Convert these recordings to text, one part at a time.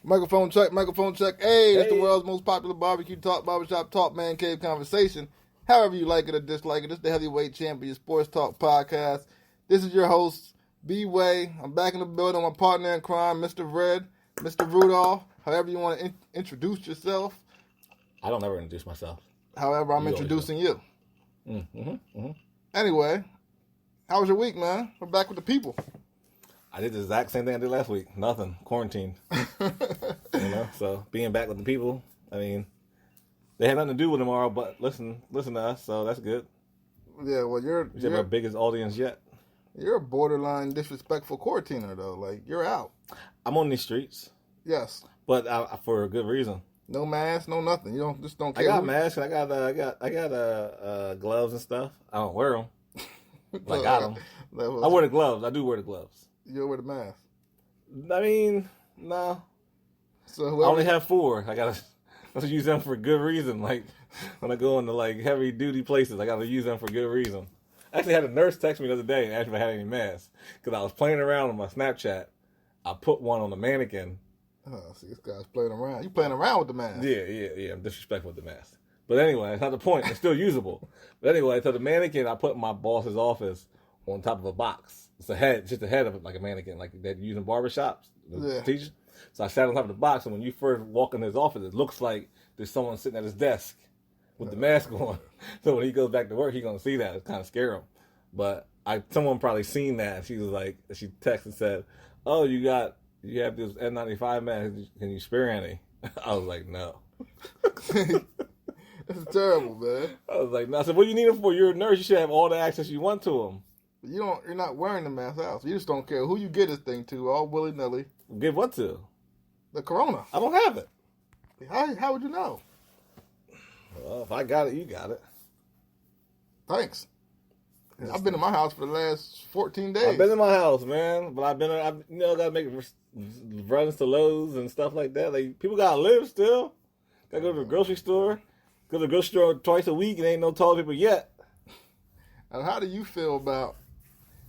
Microphone check, microphone check. Hey, it's the Hey. world's most popular barbecue talk, barbershop talk, man cave conversation. However you like it or dislike it, it's the Heavyweight Champion Sports Talk Podcast. This is your host, B-Way. I'm back in the building. My partner in crime, Mr. Red, Mr. Rudolph. However you want to introduce yourself. I don't ever introduce myself. However, I'm introducing you. Anyway, how was your week, man? We're back with the people. I did the exact same thing I did last week. Nothing. Quarantine. So being back with the people, I mean, they had nothing to do with tomorrow, but listen to us, so that's good. Yeah, well, you're our biggest audience yet. You're a borderline disrespectful quarantiner, though. Like, you're out. I'm on these streets. Yes. But for a good reason. No mask, no nothing. You don't care. I got masks. I got gloves and stuff. I don't wear them. I got them. I wear the gloves. I do wear the gloves. You wear the mask. I mean, no. So I only have 4. I gotta use them for good reason. Like when I go into like heavy duty places, I gotta use them for good reason. I actually had a nurse text me the other day and ask me if I had any masks because I was playing around on my Snapchat. I put one on the mannequin. Oh, see, this guy's playing around. You playing around with the mask? Yeah. I'm disrespectful with the mask. But anyway, that's not the point. It's still usable. But anyway, so the mannequin I put in my boss's office on top of a box. It's just the head of it, like a mannequin, like they use in barbershops. Teachers. So I sat on top of the box, and when you first walk in his office, it looks like there's someone sitting at his desk with the mask on. So when he goes back to work, he's gonna see that. It's kind of scare him. But someone probably seen that. And she was like, she texted and said, "Oh, you have this N95 mask. Can you spare any?" I was like, "No." That's terrible, man. I was like, "No." I said, "What do you need them for? You're a nurse. You should have all the access you want to them." You're not wearing the mask out. So you just don't care who you get this thing to, all willy nilly. Give what to? The corona. I don't have it. How would you know? Well, if I got it, you got it. Thanks. I've been in my house for the last 14 days. I've been in my house, man, but I've gotta make runs to Lowe's and stuff like that. Like people gotta live still. Gotta go to the grocery store. Go to the grocery store twice a week and ain't no tall people yet. And how do you feel about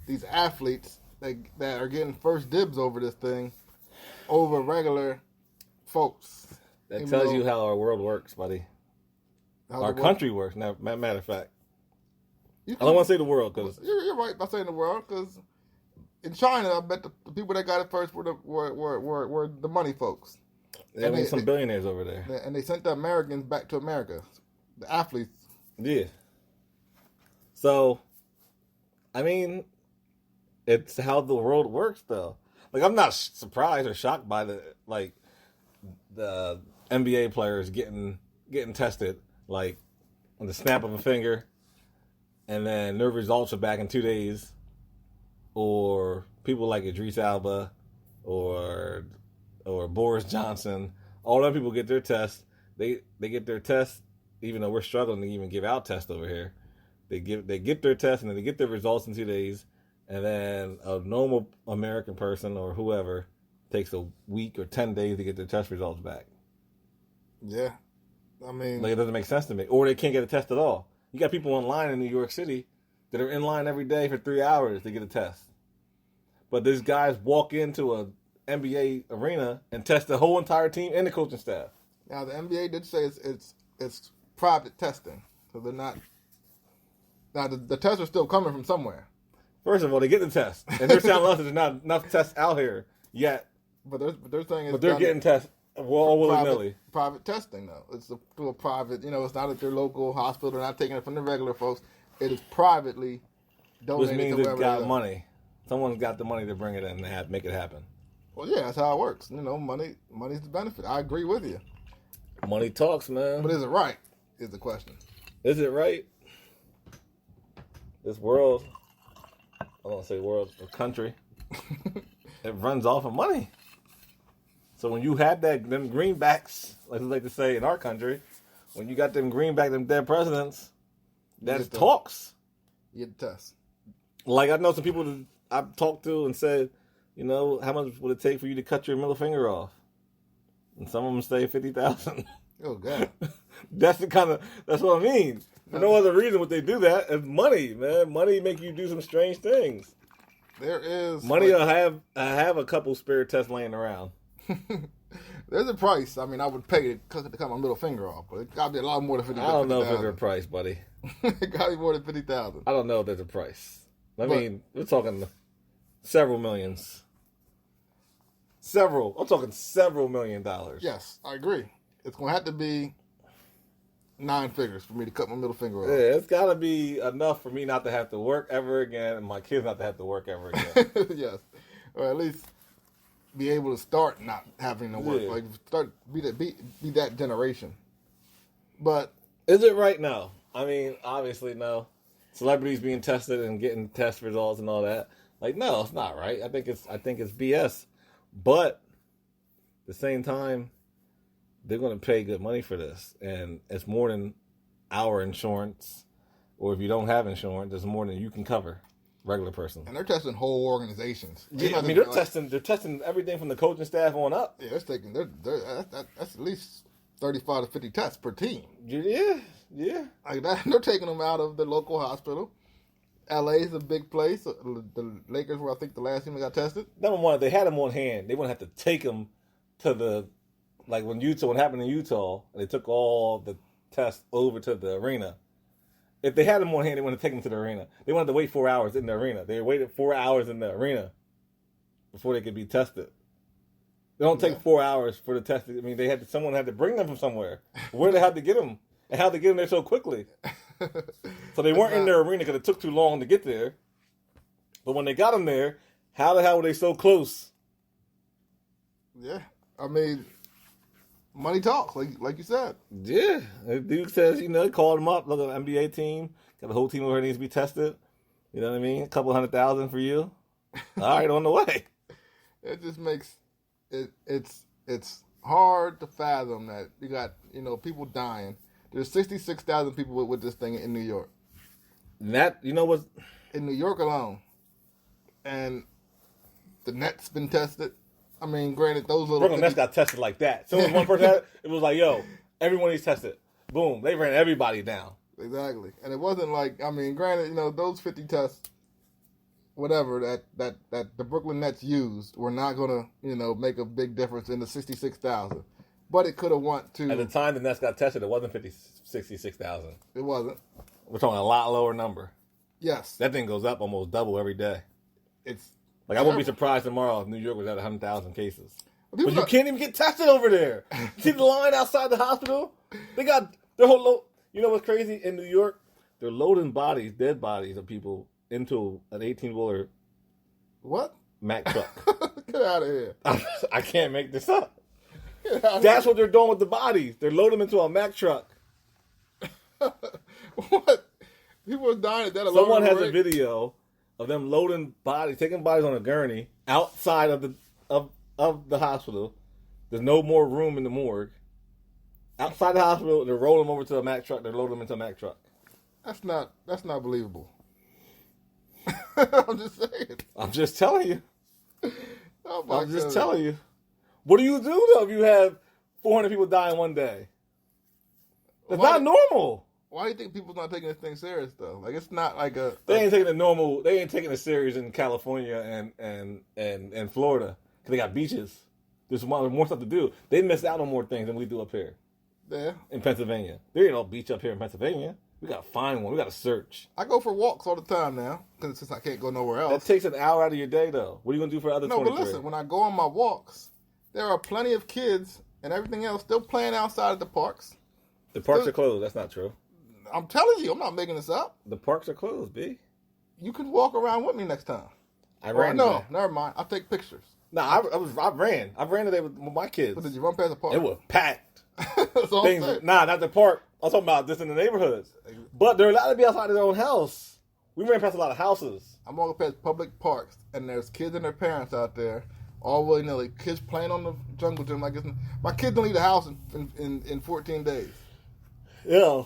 these athletes that are getting first dibs over this thing over regular folks? That tells you how our world works, buddy. Our country works. Now, matter of fact, I don't want to say the world because you're right by saying the world. Because in China, I bet the people that got it first were the money folks. There were some billionaires over there, and they sent the Americans back to America. The athletes. Yeah. So, I mean, it's how the world works, though. Like, I'm not surprised or shocked by the NBA players getting tested, like, on the snap of a finger, and then their results are back in 2 days. Or people like Idris Elba or Boris Johnson, all them people get their tests. They get their tests, even though we're struggling to even give out tests over here. They get their test and then they get their results in 2 days, and then a normal American person or whoever takes a week or 10 days to get their test results back. Yeah, I mean, like it doesn't make sense to me. Or they can't get a test at all. You got people online in New York City that are in line every day for 3 hours to get a test, but these guys walk into a NBA arena and test the whole entire team and the coaching staff. Now the NBA did say it's private testing, so they're not. Now, the tests are still coming from somewhere. First of all, they get the test. And they're telling us there's not enough tests out here yet. But they're saying it's But they're getting tests all willy-nilly. Private testing, though. It's through a private, it's not at their local hospital. They're not taking it from the regular folks. It is privately donated. Which means to they've got money. Someone's got the money to bring it in and make it happen. Well, yeah, that's how it works. Money's the benefit. I agree with you. Money talks, man. But is it right, is the question. Is it right? This world, I don't want to say world, or country, it runs off of money. So when you had them greenbacks, like we like to say in our country, when you got them greenback, them dead presidents, that talks. You get the test. Like I know some people that I've talked to and said, how much would it take for you to cut your middle finger off? And some of them say $50,000. Oh God. That's what I mean. For no other reason would they do that. It's money, man. Money make you do some strange things. There is money. I have a couple spare tests laying around. There's a price. I mean, I would pay to cut my middle finger off, but it got to be a lot more than 50,000. I don't know if there's a price, buddy. It got to be more than 50,000. I don't know if there's a price. I mean, we're talking several millions. I'm talking several $1 million. Yes, I agree. It's going to have to be 9 figures for me to cut my middle finger off. Yeah, it's got to be enough for me not to have to work ever again and my kids not to have to work ever again. Yes. Or at least be able to start not having to work. Yeah. Like, start be that generation. But is it right now? I mean, obviously, no. Celebrities being tested and getting test results and all that. Like, no, it's not right. I think it's BS. But at the same time, they're going to pay good money for this, and it's more than our insurance. Or if you don't have insurance, there's more than you can cover, regular person. And they're testing whole organizations. Yeah, I mean, they're testing everything from the coaching staff on up. Yeah, that's at least 35 to 50 tests per team. Yeah. Like that, they're taking them out of the local hospital. LA is a big place. The Lakers were, I think, the last team that got tested. Number one, if they had them on hand, they wouldn't have to take them to the, like when happened in Utah, and they took all the tests over to the arena. If they had them on hand, they wouldn't have taken them to the arena. They wanted to wait 4 hours in the arena. They waited 4 hours in the arena before they could be tested. They don't take 4 hours for the test. I mean, someone had to bring them from somewhere. Where they had to get them, and how to get them there so quickly. So they weren't in their arena because it took too long to get there. But when they got them there, how the hell were they so close? Yeah, I mean, money talks, like you said. Yeah, the dude says, called him up, look at the NBA team, got the whole team over here needs to be tested. You know what I mean? A couple $100,000 for you. All right, on the way. It just makes it's hard to fathom that you got people dying. There's 66,000 people with this thing in New York. And that, what? In New York alone. And the Nets been tested. I mean, granted, those little... Brooklyn Nets got tested like that. So when one person had it was like, yo, everyone is tested. Boom. They ran everybody down. Exactly. And it wasn't like, I mean, granted, those 50 tests, whatever, that the Brooklyn Nets used were not going to, make a big difference in the 66,000. But it could have went to... At the time the Nets got tested, it wasn't 66,000. It wasn't. We're talking a lot lower number. Yes. That thing goes up almost double every day. It's... Like, I wouldn't be surprised tomorrow if New York was at 100,000 cases. But you are... can't even get tested over there. See the line outside the hospital? They got their whole load. You know what's crazy? In New York, they're loading dead bodies of people into an 18-wheeler. What? Mack truck. Get out of here. I can't make this up. That's what they're doing with the bodies. They're loading them into a Mack truck. What? People are dying at that. Someone has a video of them loading bodies, taking bodies on a gurney outside of the hospital. There's no more room in the morgue. Outside the hospital, they're rolling them over to a Mack truck. They're loading them into a Mack truck. That's not believable. I'm just saying. I'm just telling you. Oh I'm just telling you. What do you do though if you have 400 people die in one day? That's not normal. Why do you think people's not taking this thing serious though? Like it's not like a... They ain't taking it normal. They ain't taking it serious in California and Florida because they got beaches. There's more stuff to do. They miss out on more things than we do up here. Yeah. In Pennsylvania. There ain't no beach up here in Pennsylvania. We got to find one. We got to search. I go for walks all the time now since I can't go nowhere else. That takes an hour out of your day though. What are you going to do for the other 23? No, but listen, when I go on my walks, there are plenty of kids and everything else still playing outside of the parks. The parks are closed. That's not true. I'm telling you, I'm not making this up. The parks are closed, B. You can walk around with me next time. I ran. No, never mind. I'll take pictures. No, I ran. I ran today with my kids. But did you run past the park? It was packed. That's all I'm saying. Nah, not the park. I'm talking about just in the neighborhoods. But they're allowed to be outside of their own house. We ran past a lot of houses. I'm walking past public parks, and there's kids and their parents out there, all willy-nilly. Kids playing on the jungle gym like it's... My kids don't leave the house in 14 days. Yeah.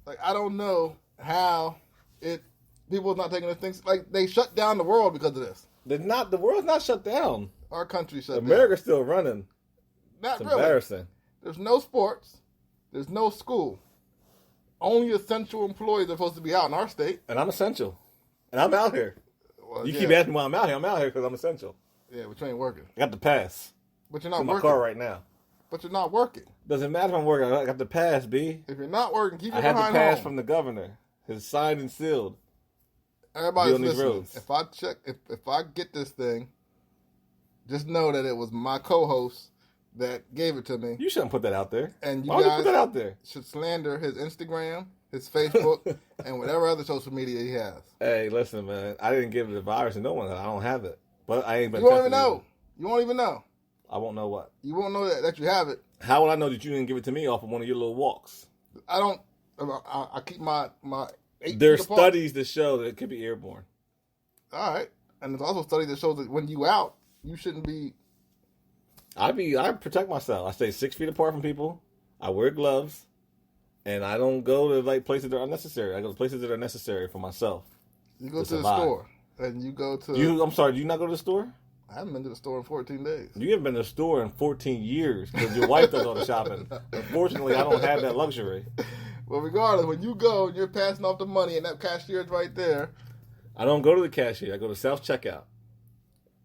Like, I don't know how people's not taking the things... Like, they shut down the world because of this. The world's not shut down. Our country shut down. America's still running. Not it's really. Embarrassing. There's no sports. There's no school. Only essential employees are supposed to be out in our state. And I'm essential. And I'm out here. Well, you keep asking me why I'm out here. I'm out here because I'm essential. Yeah, but you ain't working. I got the pass. But you're not to my working. car right now. But you're not working. Doesn't matter if I'm working. I got the pass, B. If you're not working, keep I it had behind the pass home. from the governor. His signed and sealed. Everybody's these listening. roads. If I get this thing, just know that it was my co-host that gave it to me. You shouldn't put that out there. And you Why would you guys put that out there? should slander his Instagram, his Facebook, and whatever other social media he has. Hey, listen, man. I didn't give the virus to no one. I don't have it. But I ain't been You won't tested even know. either. You won't even know. I won't know what. You won't know that you have it. How would I know that you didn't give it to me off of one of your little walks? I don't. I keep my 8 There's feet apart. studies that show that it could be airborne. All right, and there's also studies that show that when you out, you shouldn't be. I protect myself. I stay 6 feet apart from people. I wear gloves, and I don't go to like places that are unnecessary. I go to places that are necessary for myself. You go to the survive. store, and you go to. I'm sorry. Do you not go to the store? I haven't been to the store in 14 days. You haven't been to the store in 14 years because your wife does all the shopping. Unfortunately, I don't have that luxury. Well, regardless, when you go and you're passing off the money, and that cashier's right there. I don't go to the cashier. I go to self-checkout.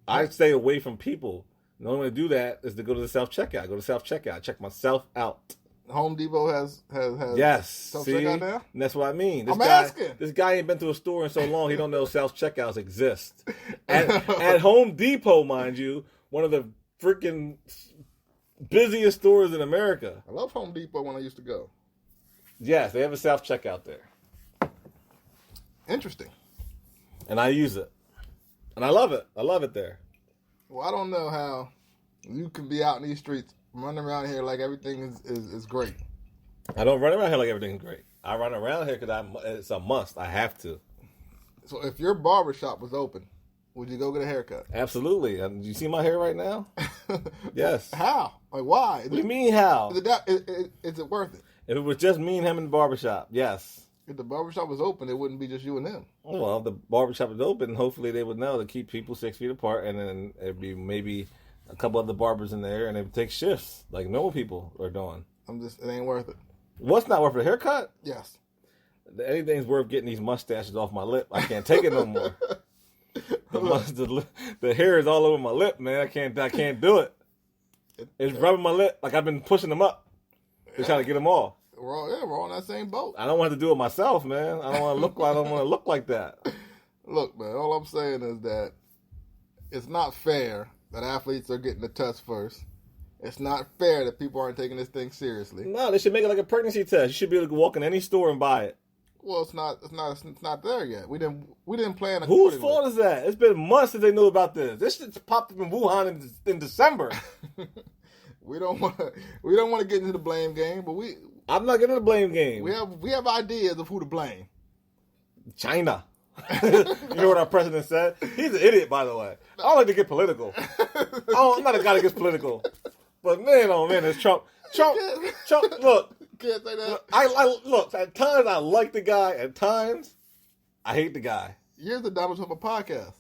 I stay away from people. The only way to do that is to go to the self-checkout. I go to self-checkout. I check myself out. Home Depot has Yes. self-checkout now? And that's what I mean. I'm asking. This guy ain't been to a store in so long, he don't know self-checkouts exist. At Home Depot, mind you, one of the freaking busiest stores in America. I love Home Depot when I used to go. Yes, they have a self-checkout there. Interesting. And I use it. And I love it. I love it there. Well, I don't know how you can be out in these streets running around here like everything is great. I don't run around here like everything's great. I run around here because it's a must. I have to. So if your barbershop was open, would you go get a haircut? Absolutely. Do you see my hair right now? Yes. How? Like, why? What do you mean how? Is it worth it? If it was just me and him in the barbershop, yes. If the barbershop was open, it wouldn't be just you and him. Well, if the barbershop is open, hopefully they would know to keep people 6 feet apart, and then it'd be maybe a couple other barbers in there, and they would take shifts like normal people are doing. It ain't worth it. What's not worth a haircut? Yes. Anything's worth getting these mustaches off my lip. I can't take it no more. The hair is all over my lip, man. I can't do it. It's rubbing my lip like I've been pushing them up to try to get them off. We're all in that same boat. I don't want to do it myself, man. I don't want to look like that. Look, man, all I'm saying is that it's not fair that athletes are getting the test first. It's not fair that people aren't taking this thing seriously. No, they should make it like a pregnancy test. You should be able to walk in any store and buy it. Well, it's not there yet. We didn't plan. Whose fault is that? It's been months since they knew about this. This shit's popped up in Wuhan in December. We don't want to get into the blame game, but I'm not getting the blame game. we have ideas of who to blame. China. You know what our president said? He's an idiot, by the way. I don't like to get political. I'm not a guy that gets political. But man, oh man, it's Trump. Trump, look. Can't say that. Look, at times I like the guy. At times, I hate the guy. You're the Donald Trump of podcast.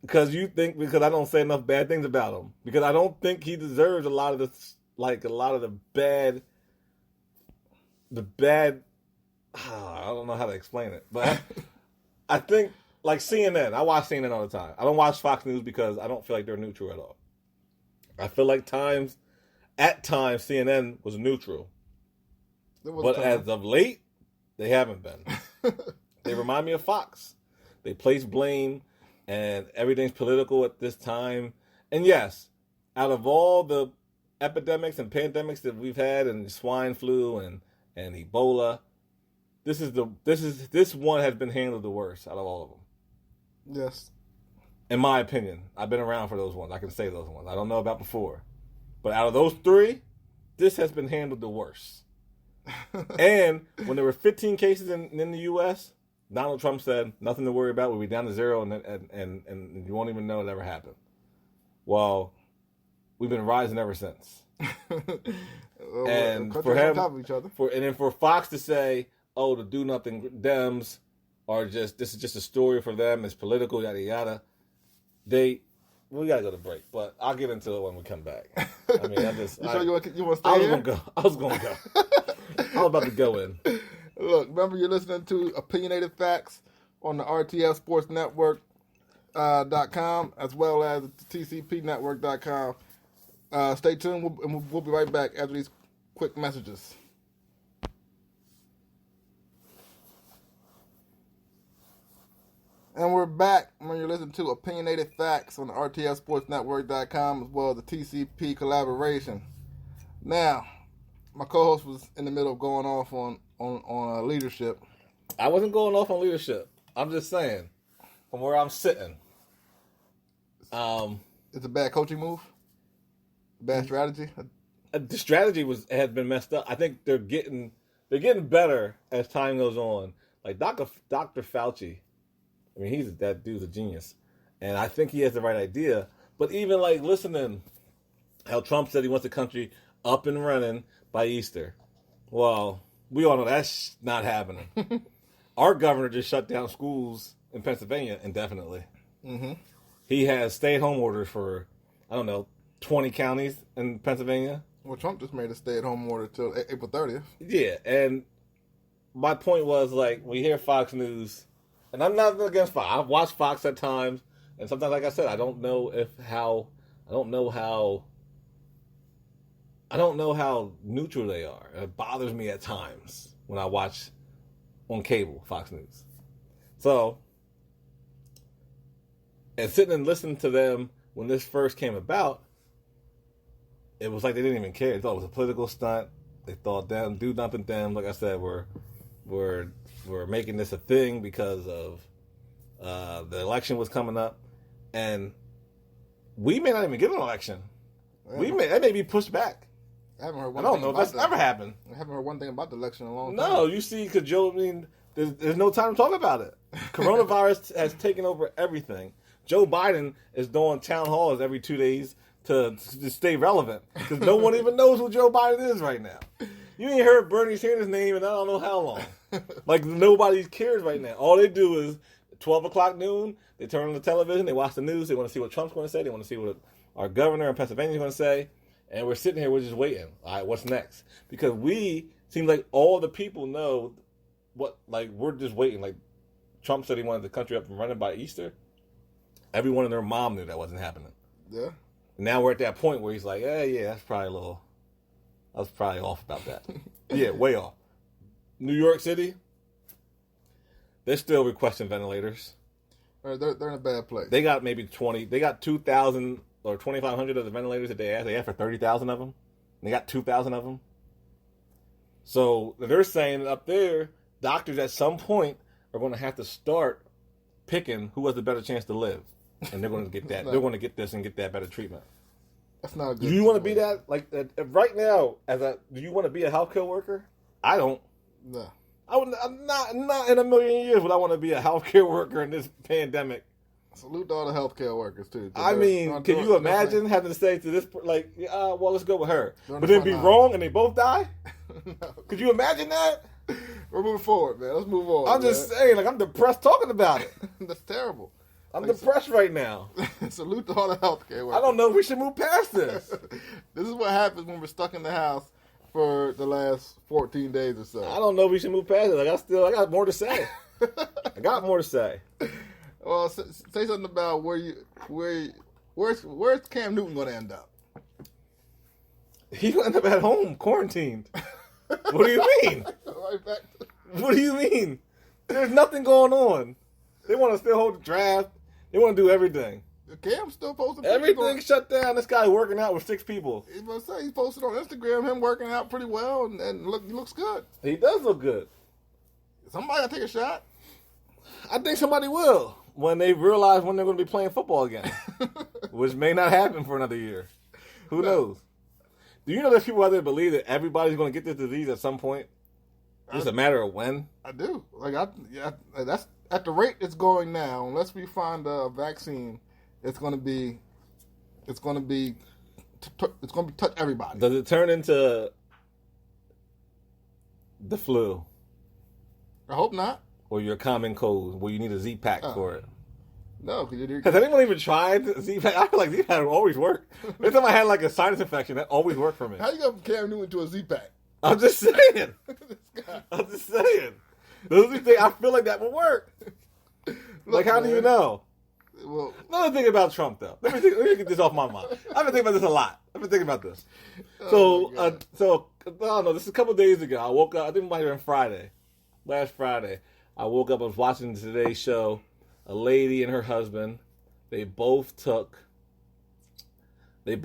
Because I don't say enough bad things about him. Because I don't think he deserves a lot of the bad, I don't know how to explain it. But I think, like CNN, I watch CNN all the time. I don't watch Fox News because I don't feel like they're neutral at all. I feel like at times, CNN was neutral. But as of late, they haven't been. They remind me of Fox. They place blame, and everything's political at this time. And yes, out of all the epidemics and pandemics that we've had, and swine flu and Ebola, this one has been handled the worst out of all of them. Yes. In my opinion, I've been around for those ones. I can say those ones. I don't know about before, but out of those three, this has been handled the worst. And when there were 15 cases in the U.S., Donald Trump said, nothing to worry about. We'll be down to zero, and you won't even know it ever happened. Well, we've been rising ever since. And for him, on top of each other. And then for Fox to say, "Oh, the do nothing Dems are this is just a story for them. It's political, yada yada." We gotta go to break, but I'll get into it when we come back. I mean, you want to stay here? I was gonna go. I was about to go in. Look, remember you're listening to Opinionated Facts on the RTF Sports Network .com as well as the TCP Network.com. Stay tuned, we'll be right back after these quick messages. And we're back when you're listening to Opinionated Facts on the RTSSportsNetwork.com as well as the TCP collaboration. Now, my co-host was in the middle of going off on leadership. I wasn't going off on leadership. I'm just saying, from where I'm sitting. It's a bad coaching move? Bad strategy? The strategy had been messed up. I think they're getting better as time goes on. Like Dr. Fauci, I mean, that dude's a genius, and I think he has the right idea. But even like listening, how Trump said he wants the country up and running by Easter. Well, we all know that's not happening. Our governor just shut down schools in Pennsylvania indefinitely. Mm-hmm. He has stay-at-home orders for 20 counties in Pennsylvania. Well, Trump just made a stay-at-home order till April 30th. Yeah, and my point was like when you hear Fox News. And I'm not against Fox. I've watched Fox at times, and sometimes, like I said, I don't know how neutral they are. It bothers me at times when I watch on cable Fox News. So, and sitting and listening to them when this first came about, it was like they didn't even care. They thought it was a political stunt. They thought them, dumping them, like I said, were making this a thing because of the election was coming up, and we may not even get an election. Yeah. That may be pushed back. I haven't heard one. I don't know if that's ever happened. I haven't heard one thing about the election in a long time. No, you see, because Joe, I mean, there's no time to talk about it. Coronavirus has taken over everything. Joe Biden is doing town halls every 2 days to stay relevant because no one even knows who Joe Biden is right now. You ain't heard Bernie Sanders' name in I don't know how long. Like, nobody cares right now. All they do is 12 o'clock noon, they turn on the television, they watch the news, they want to see what Trump's going to say, they want to see what our governor in Pennsylvania is going to say, and we're sitting here, we're just waiting. All right, what's next? Because seem like all the people know we're just waiting. Like, Trump said he wanted the country up and running by Easter. Everyone and their mom knew that wasn't happening. Yeah. Now we're at that point where he's like, yeah, that's probably I was probably off about that. Yeah, way off. New York City, they're still requesting ventilators. They're in a bad place. They got maybe 20. They got 2,000 or 2,500 of the ventilators that they asked. They asked for 30,000 of them. And they got 2,000 of them. So they're saying up there, doctors at some point are going to have to start picking who has the better chance to live. And they're going to get that. They're going to get this and get that better treatment. That's not a good. Do you want to be that? Like right now, do you want to be a healthcare worker? I don't. No. I'm not in a million years would I want to be a healthcare worker in this pandemic. Salute to all the healthcare workers too. I mean, can you imagine having to say to this well, let's go with her, but then be wrong and they both die? No. Could you imagine that? We're moving forward, man. Let's move on. I'm just saying, I'm depressed talking about it. That's terrible. I'm depressed right now. Salute to all the healthcare workers. I don't know if we should move past this. This is what happens when we're stuck in the house for the last 14 days or so. I don't know if we should move past it. I got more to say. I got more to say. Well, say something about where's Cam Newton going to end up? He's going to end up at home, quarantined. What do you mean? Right back. What do you mean? There's nothing going on. They want to still hold the draft. They want to do everything. Cam's still posting. Everything shut down. This guy working out with 6 people. He's posted on Instagram him working out pretty well and looks good. He does look good. Somebody got to take a shot. I think somebody will when they realize when they're going to be playing football again, which may not happen for another year. Who knows? Do you know there's people out there that believe that everybody's going to get this disease at some point? It's just a matter of when. I do. That's at the rate it's going now. Unless we find a vaccine, it's going to touch everybody. Does it turn into the flu? I hope not. Or your common cold, where you need a Z-Pack for it? No. Has anyone even tried Z-Pack? I feel like Z-Pack would always work. Every time I had like a sinus infection, that always worked for me. How you got from Cam Newton to a Z-Pack? I'm just saying. I'm just saying. Those are things I feel like that would work. Look, how do you know? Well, another thing about Trump, though. Let me get this off my mind. I've been thinking about this a lot. I've been thinking about this. So I don't know. This is a couple of days ago. I woke up. I think it might have been Friday. Last Friday, I woke up. I was watching today's show. A lady and her husband. They both took. What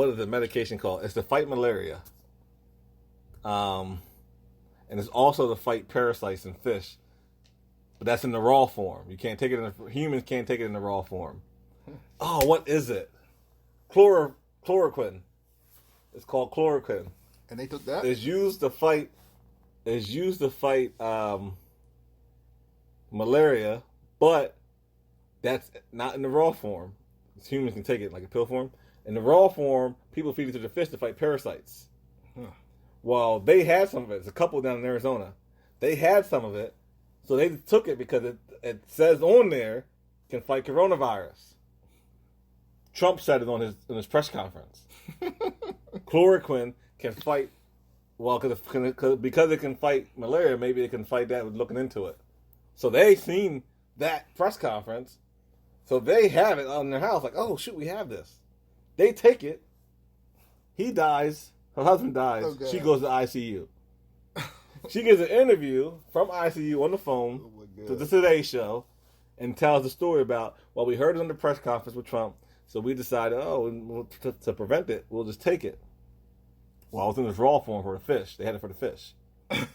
is the medication called? It's to fight malaria. And it's also to fight parasites in fish. But that's in the raw form. You can't take it humans can't take it in the raw form. Oh, what is it? Chloroquine. It's called chloroquine. And they took that? It's used to fight malaria, but that's not in the raw form. Humans can take it like a pill form. In the raw form, people feed it to the fish to fight parasites. Well, they had some of it. It's a couple down in Arizona. They had some of it. So they took it because it says on there can fight coronavirus. Trump said it on his press conference. Chloroquine can fight. Well, because it can fight malaria, maybe it can fight that with looking into it. So they seen that press conference. So they have it on their house. Like, oh shoot, we have this. They take it. He dies. Her husband dies. Okay. She goes to ICU. She gets an interview from ICU on the phone to the Today Show and tells the story about, well, we heard it on the press conference with Trump, so we decided, to prevent it, we'll just take it. Well, I was in this raw form for the fish. They had it for the fish.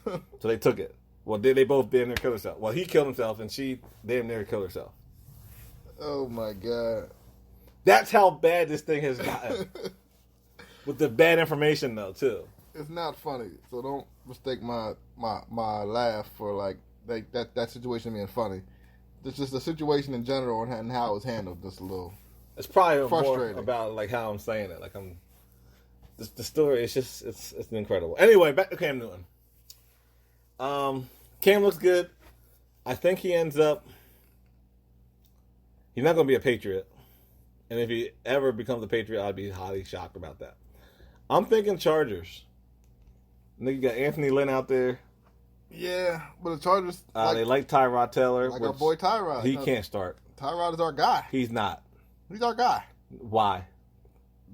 So they took it. Well, they both damn near killed themselves. Well, he killed himself, and she damn near killed herself. Oh, my God. That's how bad this thing has gotten. With the bad information, though, too. It's not funny, so don't mistake my laugh for like that situation being funny. It's just the situation in general and how it was handled. Just a little. It's probably more about like how I'm saying it. Like the story. It's just it's incredible. Anyway, back to Cam Newton. Cam looks good. I think he ends up. He's not going to be a Patriot, and if he ever becomes a Patriot, I'd be highly shocked about that. I'm thinking Chargers. You got Anthony Lynn out there. Yeah, but the Chargers... they like Tyrod Taylor. Like our boy Tyrod. He can't start. Tyrod is our guy. He's not. He's our guy. Why?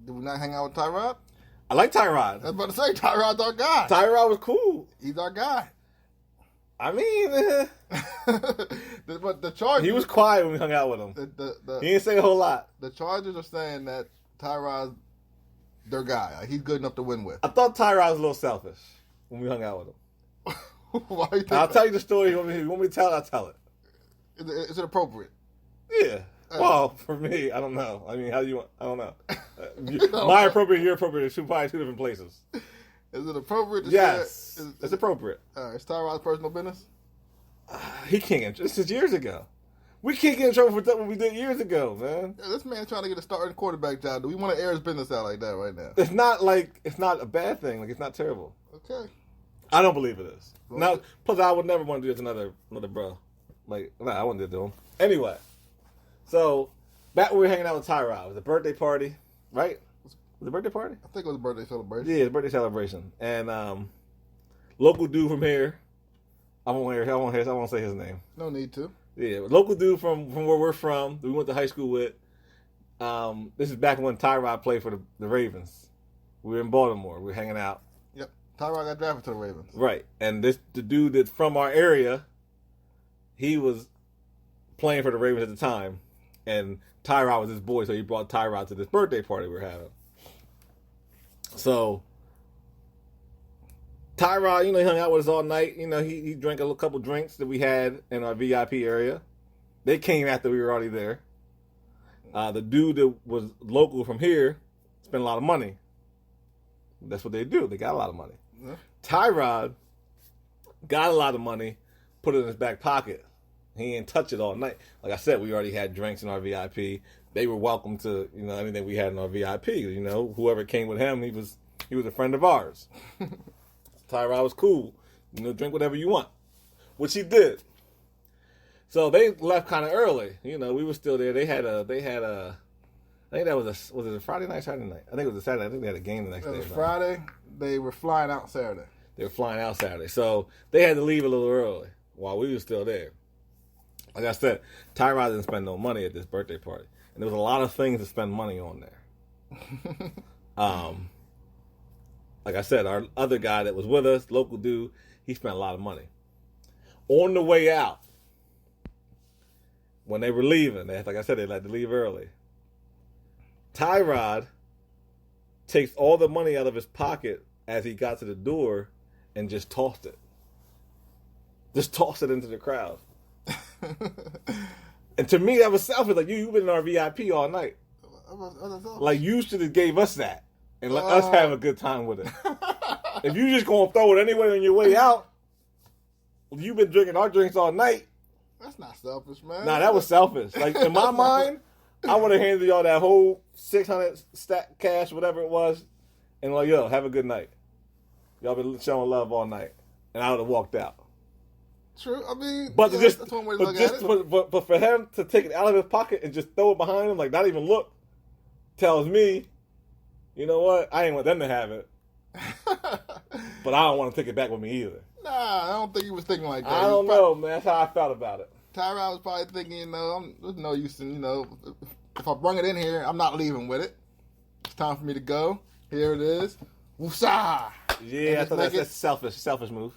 Did we not hang out with Tyrod? I like Tyrod. I was about to say, Tyrod's our guy. Tyrod was cool. He's our guy. I mean... but the Chargers... He was quiet when we hung out with him. He didn't say a whole lot. The Chargers are saying that Tyrod's their guy. Like, he's good enough to win with. I thought Tyrod was a little selfish when we hung out with him. Why you think I'll tell you the story. You want me to tell it? I'll tell it. Is it appropriate? Yeah. Well, for me, I don't know. I mean, how do you want... I don't know. My appropriate and your appropriate are probably two different places. Is it appropriate to Yes. It's appropriate. Is Tyrod's personal business? He can't get... This is years ago. We can't get in trouble for what we did years ago, man. Yeah, this man's trying to get a starting quarterback job. Do we want to air his business out like that right now? It's not a bad thing. Like, it's not terrible. Okay. I don't believe it is. Now, plus, I would never want to do it to another bro. Like, I wouldn't do it to him. Anyway, so back when we were hanging out with Tyrod, it was a birthday party, right? Was it a birthday party? I think it was a birthday celebration. Yeah, it was a birthday celebration, and local dude from here. I won't say his name. No need to. Yeah, local dude from where we're from, we went to high school with. This is back when Tyrod played for the Ravens. We were in Baltimore. We were hanging out. Yep, Tyrod got drafted to the Ravens. Right, and the dude that's from our area, he was playing for the Ravens at the time, and Tyrod was his boy, so he brought Tyrod to this birthday party we were having. So Tyrod, he hung out with us all night. He drank a couple drinks that we had in our VIP area. They came after we were already there. The dude that was local from here spent a lot of money. That's what they do. They got a lot of money. Yeah. Tyrod got a lot of money, put it in his back pocket. He didn't touch it all night. Like I said, we already had drinks in our VIP. They were welcome to anything we had in our VIP. Whoever came with him, he was a friend of ours. Tyrod was cool. Drink whatever you want, which he did. So they left kind of early. We were still there. They had a. I think that was it a Friday night, Saturday night? I think it was a Saturday. I think they had a game the next day. It was Friday. They were flying out Saturday. They were flying out Saturday, so they had to leave a little early while we were still there. Like I said, Tyrod didn't spend no money at this birthday party. And there was a lot of things to spend money on there. Like I said, our other guy that was with us, local dude, he spent a lot of money. On the way out, when they were leaving, like I said, they had to leave early. Tyrod takes all the money out of his pocket as he got to the door and just tossed it. Just tossed it into the crowd. And to me, that was selfish. Like, you've been in our VIP all night. Like, you should have gave us that and let us have a good time with it. If you just going to throw it anyway on your way out, you've been drinking our drinks all night. That's not selfish, man. Nah, that was selfish. Like, in my mind, I would have handed y'all that whole 600 stack cash, whatever it was, and like, yo, have a good night. Y'all been showing love all night. And I would have walked out. True. I mean, but yeah, just, that's one way to but look just, at it. But for him to take it out of his pocket and just throw it behind him, like not even look, tells me, you know what? I ain't want them to have it. But I don't want to take it back with me either. Nah, I don't think he was thinking like that. I don't know, man. That's how I felt about it. Tyrod was probably thinking, there's no use in, if I bring it in here, I'm not leaving with it. It's time for me to go. Here it is. Woosah! Yeah, I thought that's a selfish move.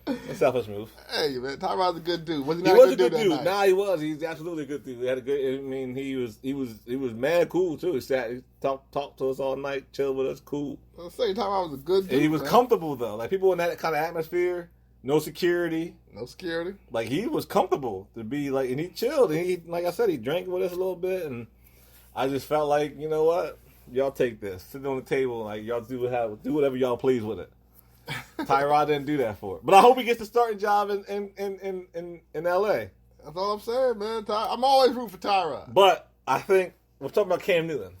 A selfish move. Hey, man, Tyrod's a good dude. Was he He not was a good dude? That night? Nah, he was. He's absolutely a good dude. He had a good. I mean, he was mad cool too. He sat, he talked to us all night, chilled with us, cool. Let's say Tyrod was a good dude. And he was man. comfortable though. Like people in that kind of atmosphere, no security. No security. Like he was comfortable to be like, and he chilled. And he, like I said, he drank with us a little bit, and I just felt like, you know what, y'all take this, sit on the table, like y'all do whatever y'all please with it. Tyrod didn't do that for it, but I hope he gets the starting job in LA. That's all I'm saying, man. I'm always rooting for Tyrod. But I think we're talking about Cam Newton.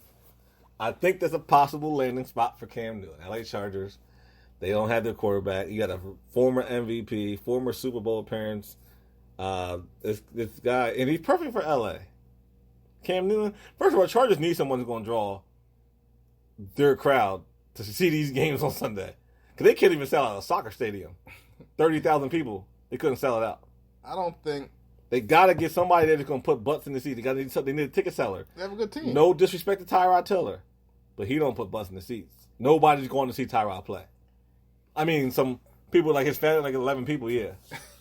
I think there's a possible landing spot for Cam Newton. LA Chargers. They don't have their quarterback. You got a former MVP, former Super Bowl appearance. This guy, and he's perfect for LA. Cam Newton. First of all, Chargers need someone who's going to draw their crowd to see these games on Sunday. Because they can't even sell out a soccer stadium. 30,000 people. They couldn't sell it out. I don't think. They got to get somebody there that's going to put butts in the seats. They need a ticket seller. They have a good team. No disrespect to Tyrod Taylor, but he don't put butts in the seats. Nobody's going to see Tyrod play. I mean, some people, like his family, like 11 people, yeah.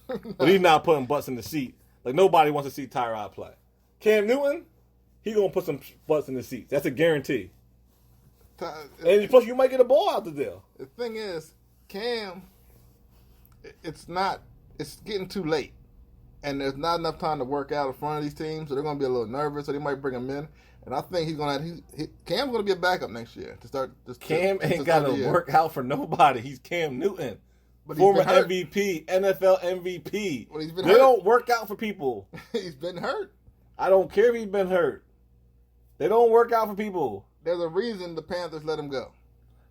But he's not putting butts in the seat. Like, nobody wants to see Tyrod play. Cam Newton, he going to put some butts in the seats. That's a guarantee. And plus, you might get a ball out the deal. The thing is, Cam, it's getting too late. And there's not enough time to work out in front of these teams, so they're going to be a little nervous, so they might bring him in. And I think Cam's going to be a backup next year to start. Cam ain't got to work out for nobody. He's Cam Newton. But former MVP, NFL MVP. Well, he's been they hurt. Don't work out for people. He's been hurt. I don't care if he's been hurt. They don't work out for people. There's a reason the Panthers let him go.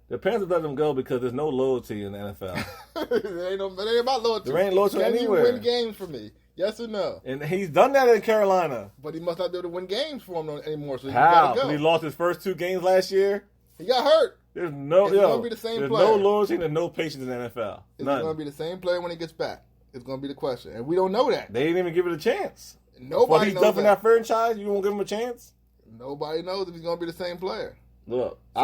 The Panthers let him go because there's no loyalty in the NFL. It ain't about loyalty. There ain't loyalty anywhere. Can you win games for me? Yes or no? And he's done that in Carolina. But he must not be able to win games for him anymore. So How? Gotta go. He lost his first 2 games last year. He got hurt. There's no, it's gonna be the same there's player. no loyalty and no patience in the NFL. It's None. going to be the same player when he gets back. It's going to be the question, and we don't know that. They didn't even give it a chance. Nobody what he's knows done for that franchise, you won't give him a chance. Nobody knows if he's going to be the same player. Look, So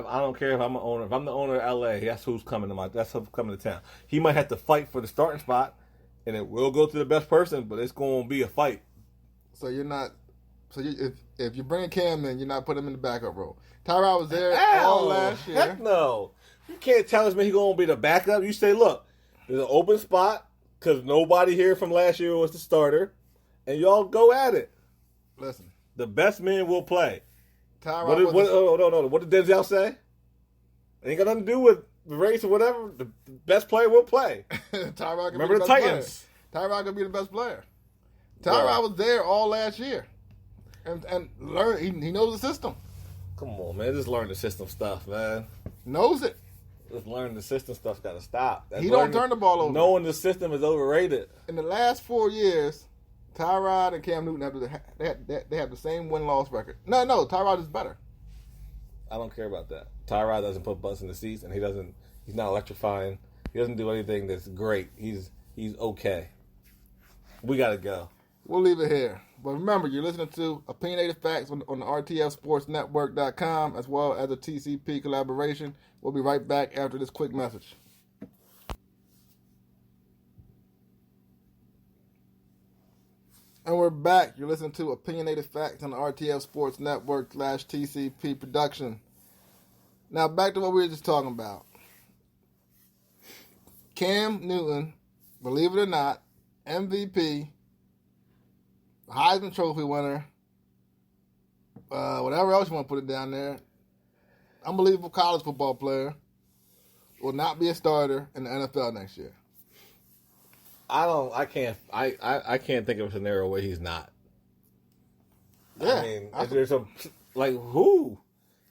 I don't care if I'm an owner. If I'm the owner of LA, that's who's coming to town. He might have to fight for the starting spot, and it will go to the best person, but it's going to be a fight. So you're not. So if you bring Cam in, you're not putting him in the backup role. Tyrod was there all last year. Heck no. You can't tell us he's going to be the backup. You say, look, there's an open spot because nobody here from last year was the starter, and y'all go at it. Listen, the best man will play. Tyrod. What did Denzel say? It ain't got nothing to do with the race or whatever. The best player will play. Tyrod. Remember the Titans. Tyrod could be the best player. Tyrod was there all last year, and learn. He knows the system. Come on, man. Just learn the system stuff, man. Knows it. Just learn the system stuff's got to stop. He don't turn the ball over. Knowing the system is overrated. In the last 4 years, Tyrod and Cam Newton have the same win-loss record. No, Tyrod is better. I don't care about that. Tyrod doesn't put butts in the seats, and he's not electrifying. He doesn't do anything that's great. He's okay. We got to go. We'll leave it here. But remember, you're listening to Opinionated Facts on the RTFSportsNetwork.com as well as a TCP collaboration. We'll be right back after this quick message. And we're back. You're listening to Opinionated Facts on the RTF Sports Network /TCP production. Now, back to what we were just talking about. Cam Newton, believe it or not, MVP, Heisman Trophy winner, whatever else you want to put it down there, unbelievable college football player, will not be a starter in the NFL next year. I can't think of a scenario where he's not. Yeah, I mean, if there's who?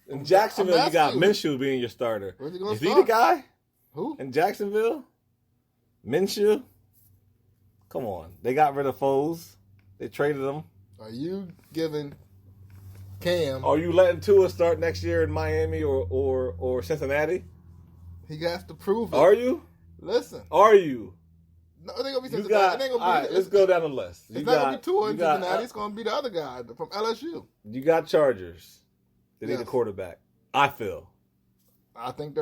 In Jacksonville, you got Minshew being your starter. Is he the guy? Who? In Jacksonville? Minshew? Come on. They got rid of Foles. They traded him. Are you giving Cam? Are you letting Tua start next year in Miami or Cincinnati? He has to prove it. Are you? Listen. Are you? No, it ain't gonna be Cincinnati. All right, let's go down the list. It's not gonna be Tua in Cincinnati. It's gonna be the other guy from LSU. You got Chargers. They need a quarterback. I feel. I think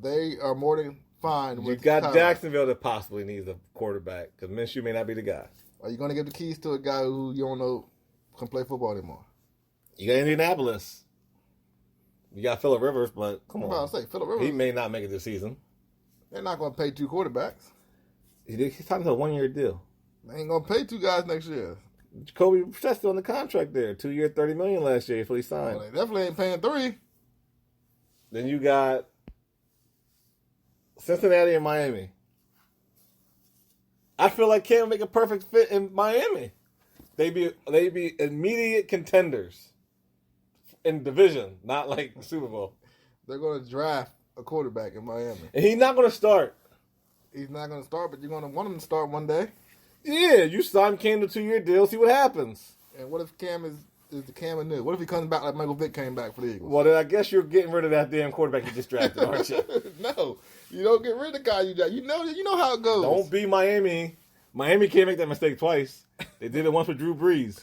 they are more than fine with. You got Jacksonville that possibly needs a quarterback because Minshew may not be the guy. Are you going to give the keys to a guy who you don't know can play football anymore? You got Indianapolis. You got Phillip Rivers, but come on. I was about to say, Phillip Rivers. He may not make it this season. They're not going to pay two quarterbacks. He's signed to a 1-year deal. They ain't going to pay two guys next year. Jacoby Brissett on the contract there. 2-year, $30 million last year before he signed. Well, they definitely ain't paying $3. Then you got Cincinnati and Miami. I feel like Cam would make a perfect fit in Miami. They be immediate contenders in division, not like Super Bowl. They're going to draft a quarterback in Miami. And he's not going to start. He's not going to start, but you're going to want him to start one day. Yeah, you sign Cam to a 2-year deal, see what happens. And what if Cam is the Cam new? What if he comes back like Michael Vick came back for the Eagles? Well, then I guess you're getting rid of that damn quarterback you just drafted, aren't you? No, you don't get rid of the guy you drafted. You know how it goes. Don't be Miami. Miami can't make that mistake twice. They did it once with Drew Brees.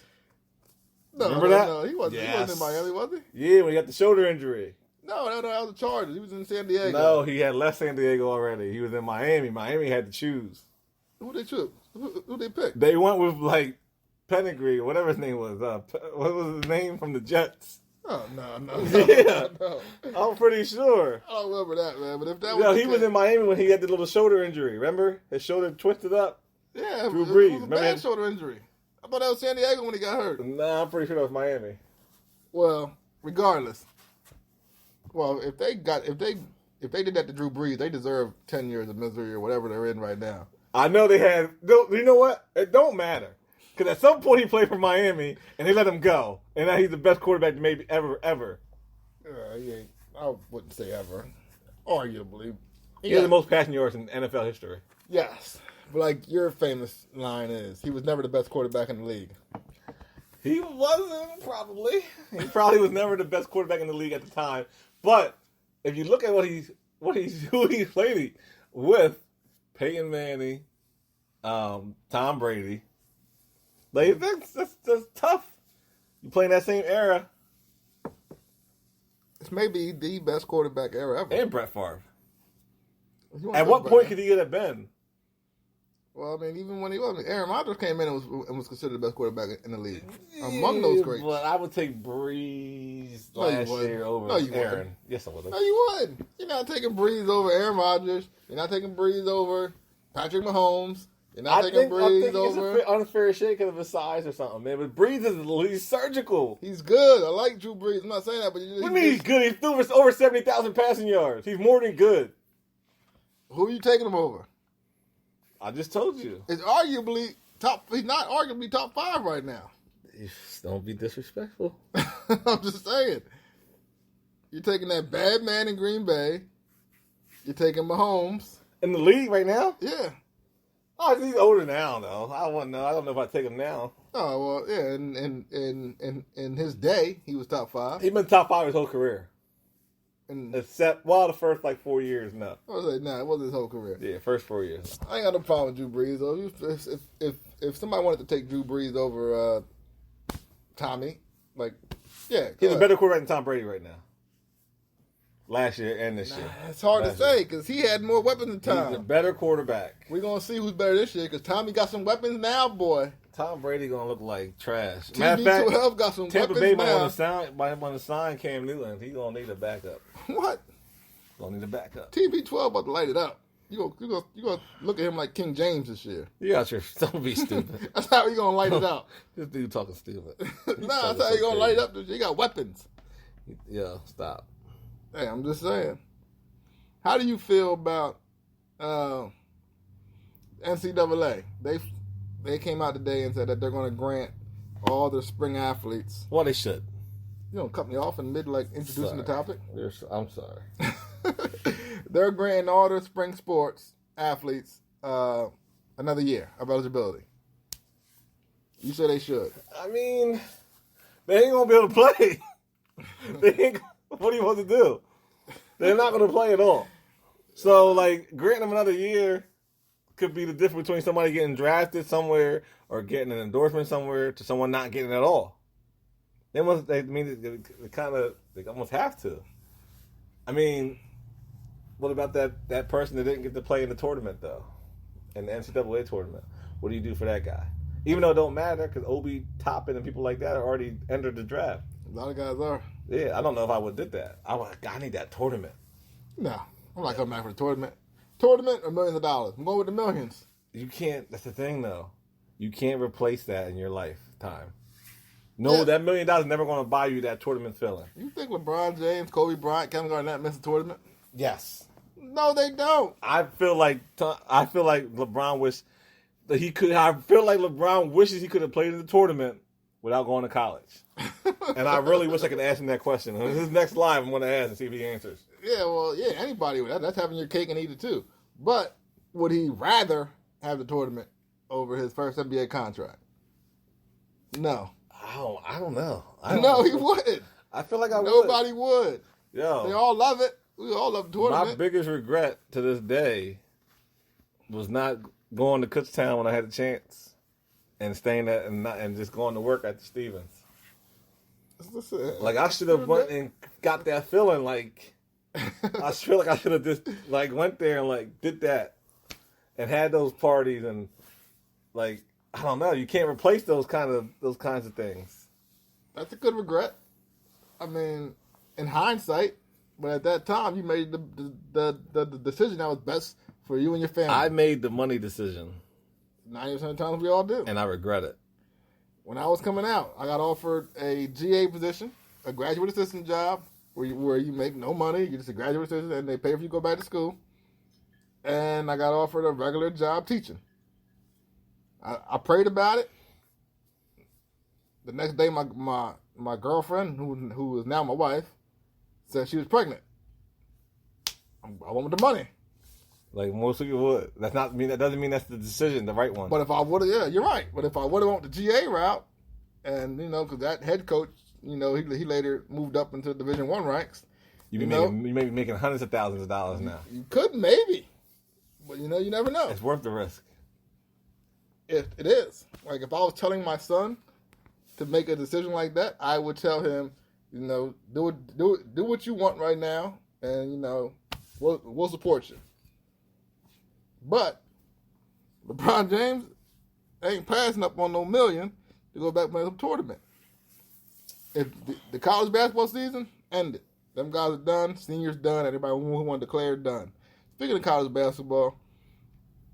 No, remember that? No, he wasn't. Yes. He wasn't in Miami, was he? Yeah, when he got the shoulder injury. No, that was the Chargers. He was in San Diego. No, he had left San Diego already. He was in Miami. Miami had to choose. Who they choose? Who they pick? They went with Pedigree, whatever his name was. What was his name from the Jets? Oh no. Yeah, no. I'm pretty sure. I don't remember that, man. But if that was, he was in Miami when he had the little shoulder injury. Remember, his shoulder twisted up. Yeah, Drew Brees. It was a bad shoulder injury. I thought that was San Diego when he got hurt. Nah, I'm pretty sure that was Miami. Well, regardless. Well, if they did that to Drew Brees, they deserve 10 years of misery or whatever they're in right now. I know they had. You know what? It don't matter. Because at some point he played for Miami, and they let him go. And now he's the best quarterback maybe ever. He ain't. I wouldn't say ever. Arguably. He has the most passing yards in NFL history. Yes. But like your famous line is, he was never the best quarterback in the league. He wasn't, probably. He probably was never the best quarterback in the league at the time. But if you look at who he played with, Peyton Manning, Tom Brady, that's tough. You play in that same era. It's maybe the best quarterback era ever. And Brett Favre. At what point could he have been? Well, I mean, even when he was, Aaron Rodgers came in and was considered the best quarterback in the league. Among those greats. But I would take Breeze last year over Aaron. Wouldn't. Yes, I would. No, you wouldn't. You're not taking Breeze over Aaron Rodgers. You're not taking Breeze over Patrick Mahomes. You're not taking Breeze over. It's an unfair shake of his size or something, man. But Breeze he's surgical. He's good. I like Drew Brees. I'm not saying that, but what do you mean he's good? He threw for over 70,000 passing yards. He's more than good. Who are you taking him over? I just told you. It's arguably top. He's not arguably top 5 right now. Don't be disrespectful. I'm just saying. You're taking that bad man in Green Bay. You're taking Mahomes in the league right now. Yeah. Oh, he's older now, though. I wouldn't know. I don't know if I take him now. Oh well, yeah. In his day, he was top 5. He's been top 5 his whole career. And Except, the first 4 years, no. I was like, nah, it wasn't his whole career. Yeah, first 4 years. I ain't got no problem with Drew Brees though. If somebody wanted to take Drew Brees over Tommy, yeah, he's a better quarterback than Tom Brady right now. Last year and this year. It's hard to say because he had more weapons than Tom. He's a better quarterback. We're gonna see who's better this year because Tommy got some weapons now, boy. Tom Brady gonna look like trash. TB12 got some Tampa weapons Bay now. might want to sign Cam Newton. He gonna need a backup. What? Gonna need a backup. TB12 about to light it up. You gonna look at him like King James this year. Don't be stupid. That's how you gonna light it up. This dude talking stupid. Nah, that's how you gonna light it up this year. You got weapons. Yeah, stop. Hey, I'm just saying. How do you feel about NCAA? They came out today and said that they're going to grant all their spring athletes. Well, they should. You don't cut me off in mid introducing the topic. I'm sorry. They're granting all their spring sports athletes another year of eligibility. You say they should. I mean, they ain't gonna be able to play. What do you want to do? They're not gonna play at all. So, granting them another year could be the difference between somebody getting drafted somewhere or getting an endorsement somewhere to someone not getting it at all. They almost have to. I mean, what about that person that didn't get to play in the tournament though, in the NCAA tournament? What do you do for that guy? Even though it don't matter because Obi Toppin and people like that are already entered the draft. A lot of guys are. Yeah, I don't know if I would have did that. I need that tournament. No, I'm not coming back for the tournament. Tournament or millions of dollars? I'm going with the millions. You can't. That's the thing, though. You can't replace that in your lifetime. No, that $1 million is never going to buy you that tournament feeling. You think LeBron James, Kobe Bryant, Kevin Garnett missed the tournament? Yes. No, they don't. I feel like LeBron wishes he could have played in the tournament without going to college. And I really wish I could ask him that question. His next live, I'm going to ask and see if he answers. Yeah, anybody would. That's having your cake and eat it too. But would he rather have the tournament over his first NBA contract? No. I don't know. No, he wouldn't. I feel like Nobody would. Yo, they all love it. We all love the tournament. My biggest regret to this day was not going to Kutztown when I had the chance and staying at and just going to work at the Stevens. I should have went and got that feeling. I feel like I should have just went there and did that and had those parties and I don't know. You can't replace those kinds of things. That's a good regret. I mean, in hindsight, but at that time you made the decision that was best for you and your family. I made the money decision. 90% of the times we all do, and I regret it. When I was coming out, I got offered a GA position, a graduate assistant job, where you make no money. You're just a graduate assistant, and they pay for you to go back to school. And I got offered a regular job teaching. I prayed about it. The next day, my girlfriend, who is now my wife, said she was pregnant. I went with the money. Like most people would. That doesn't mean that's the decision, the right one. But if I would have, yeah, you're right. But if I would have went the GA route, and because that head coach, he later moved up into Division I ranks. You may be making hundreds of thousands of dollars now. You could maybe, but you never know. It's worth the risk. It is. If I was telling my son to make a decision like that, I would tell him, do what you want right now, and we'll support you. But LeBron James ain't passing up on no million to go back and play some tournament. If the college basketball season ended, them guys are done, seniors done, everybody who want to declare done. Speaking of college basketball,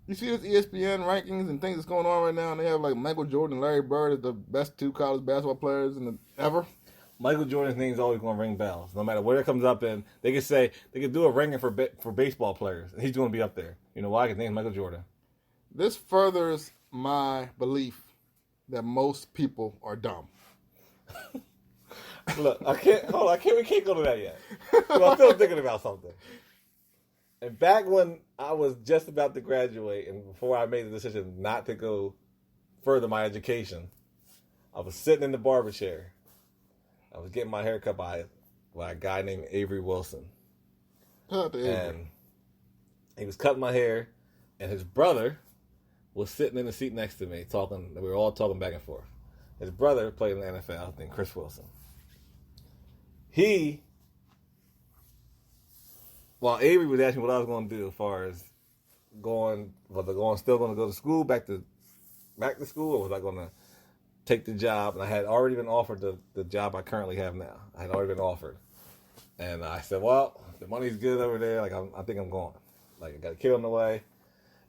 you see this ESPN rankings and things that's going on right now, and they have Michael Jordan and Larry Bird as the best two college basketball players ever. Michael Jordan's name's always going to ring bells, no matter where it comes up in. They could do a ranking for baseball players, and he's going to be up there. You know why? His name's Michael Jordan. This furthers my belief that most people are dumb. Look, we can't go to that yet. So I'm still thinking about something. And back when I was just about to graduate, and before I made the decision not to go further my education, I was sitting in the barber chair. I was getting my hair cut by a guy named Avery Wilson. And he was cutting my hair, and his brother was sitting in the seat next to me talking. We were all talking back and forth. His brother played in the NFL, named Chris Wilson. While Avery was asking what I was going to do as far as still going to go to school, back to school, or was I going to take the job? And I had already been offered the job I currently have now. I had already been offered. And I said, well, the money's good over there. Like, I think I'm going. Like, I got a kid on the way.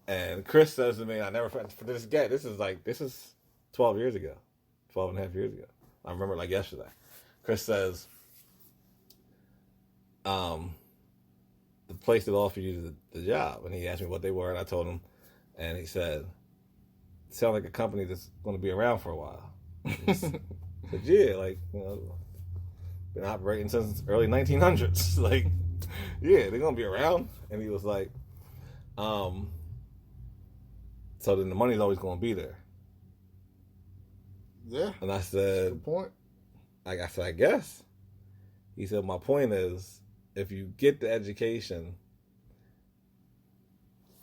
And Chris says to me, I never forgot this guy. This is 12 years ago. 12 and a half years ago. I remember it like yesterday. Chris says, the place that offered you the job. And he asked me what they were, and I told him. And he said, sound like a company that's going to be around for a while. I said, yeah, like, been operating since early 1900s. Like, yeah, they're going to be around. And he was like, so then the money's always going to be there. Yeah. And I said, good point. I guess. He said, my point is, if you get the education,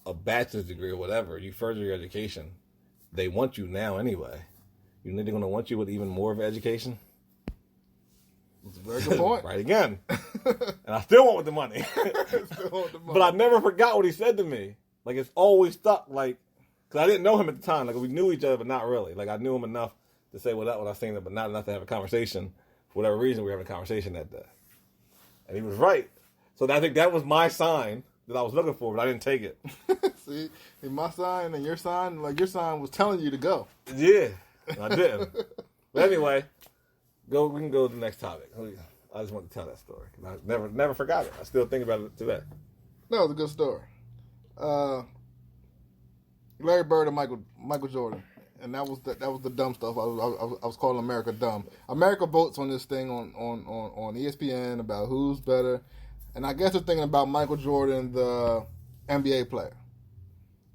a bachelor's degree or whatever, you further your education, they want you now anyway. You think they're going to want you with even more of an education? That's a very good point. Right again. And I still want the money. But I never forgot what he said to me. Like, it's always stuck. Like, because I didn't know him at the time. Like, we knew each other, but not really. Like, I knew him enough to say what I was saying, but not enough to have a conversation. For whatever reason, we were having a conversation that day. And he was right. So I think that was my sign that I was looking for, but I didn't take it. See, my sign and your sign, like your sign was telling you to go. Yeah, I didn't. But anyway, we can go to the next topic. I just want to tell that story. I never forgot it. I still think about it today. That was a good story. Larry Bird and Michael Jordan. And that was the dumb stuff. I was calling America dumb. America votes on this thing on ESPN about who's better, and I guess they're thinking about Michael Jordan, the NBA player.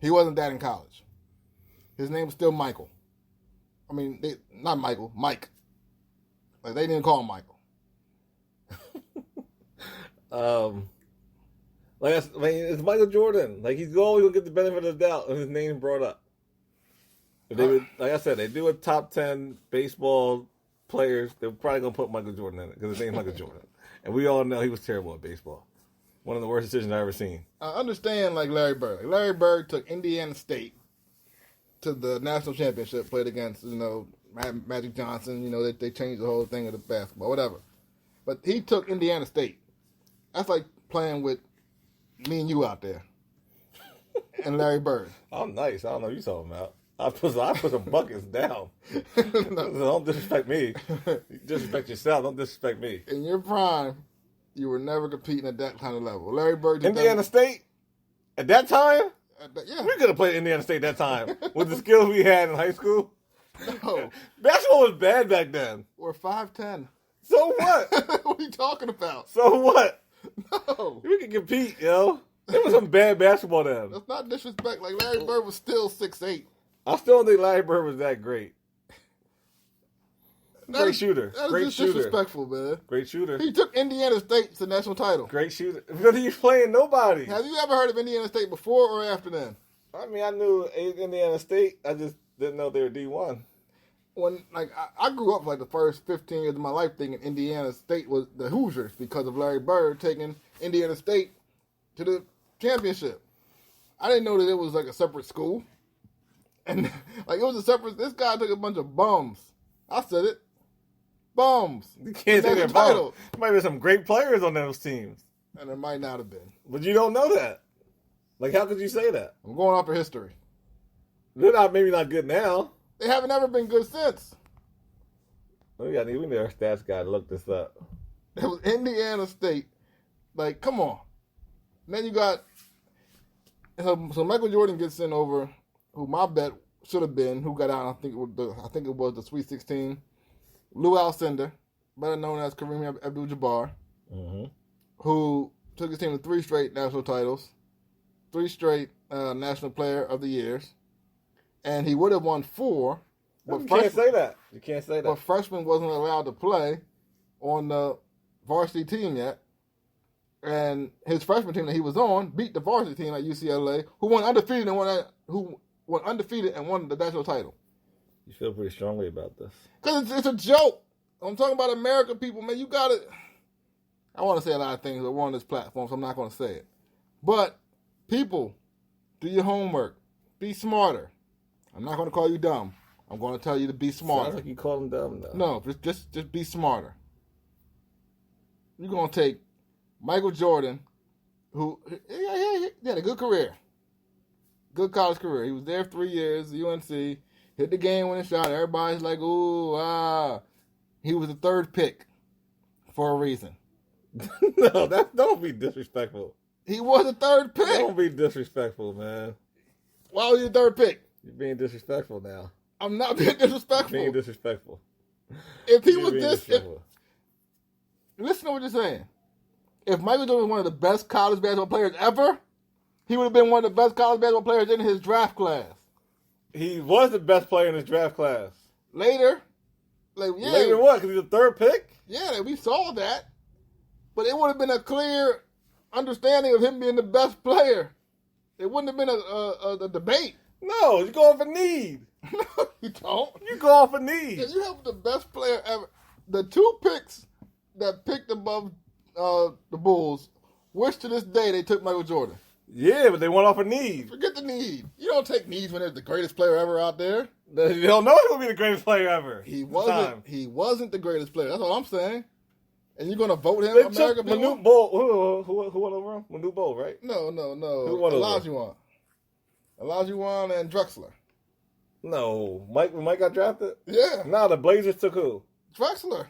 He wasn't that in college. His name was still Michael. I mean, not Michael, Mike. Like, they didn't call him Michael. It's Michael Jordan. Like, he's always gonna get the benefit of the doubt if his name's brought up. If they would, like I said, they do a top 10 baseball players, they're probably going to put Michael Jordan in it because his name's Michael Jordan. And we all know he was terrible at baseball. One of the worst decisions I've ever seen. I understand, like, Larry Bird. Like, Larry Bird took Indiana State to the national championship, played against, Magic Johnson. They changed the whole thing of the basketball, whatever. But he took Indiana State. That's like playing with me and you out there. And Larry Bird. I'm nice. I don't know what you're talking about. I put some buckets down. Don't disrespect me. You disrespect yourself. Don't disrespect me. In your prime, you were never competing at that kind of level. Larry Bird. Indiana State? At that time? Yeah. We could have played Indiana State that time. With the skills we had in high school. No. Basketball was bad back then. We're 5'10". So what? What are you talking about? So what? No. We could compete, yo. There was some bad basketball then. That's not disrespect. Like, Larry Bird was still 6'8". I still don't think Larry Bird was that great. Great shooter. That is Great just shooter. disrespectful, man. Great shooter. He took Indiana State to the national title. Great shooter. But he's playing nobody. Have you ever heard of Indiana State before or after then? I mean, I knew Indiana State. I just didn't know they were D1. When I grew up the first 15 years of my life thinking Indiana State was the Hoosiers because of Larry Bird taking Indiana State to the championship. I didn't know that it was a separate school. And, it was a separate... This guy took a bunch of bums. I said it. Bums. You can't say they're bums. There might be some great players on those teams. And there might not have been. But you don't know that. How could you say that? I'm going off of history. They're maybe not good now. They haven't ever been good since. We need our stats guy to look this up. It was Indiana State. Come on. And then you got... So Michael Jordan gets in over... who my bet should have been, who got out, I think it was the Sweet 16, Lou Alcindor, better known as Kareem Abdul-Jabbar, who took his team to 3 straight national titles, 3 straight National Player of the Years, and he would have won 4. But you can't say that. You can't say that. But freshman wasn't allowed to play on the varsity team yet, And his freshman team that he was on beat the varsity team at UCLA, who won undefeated and won the national title. You feel pretty strongly about this. Because it's a joke. I'm talking about American people, man. You got to... I want to say a lot of things, but we're on this platform, so I'm not going to say it. But, people, do your homework. Be smarter. I'm not going to call you dumb. I'm going to tell you to be smarter. Sounds like you call them dumb, though. No, just be smarter. You're going to take Michael Jordan, who he had a good career. Good college career. He was there 3 years, UNC, hit the game-winning shot. Everybody's like, ooh, ah. He was the third pick for a reason. No, don't be disrespectful. He was the third pick. Don't be disrespectful, man. Why was he the third pick? You're being disrespectful now. I'm not being disrespectful. Being disrespectful. If he was listen to what you're saying. If Michael Jordan was one of the best college basketball players ever, he would have been one of the best college basketball players in his draft class. He was the best player in his draft class. Later what? Because he's the third pick? Yeah, we saw that. But it would have been a clear understanding of him being the best player. It wouldn't have been a debate. No, you go off a need. No, you don't. You go off a need. Yeah, you have the best player ever. The two picks that picked above the Bulls, wish to this day they took Michael Jordan. Yeah, but they went off a need. Forget the need. You don't take needs when there's the greatest player ever out there. You don't know he's going to be the greatest player ever. He wasn't the greatest player. That's all I'm saying. And you're going to vote him, American people? Manute Bol. Who won over him? Manute Bol, right? No. Who won over? Olajuwon and Drexler. No. Mike got drafted? Yeah. Nah, the Blazers took who? Drexler.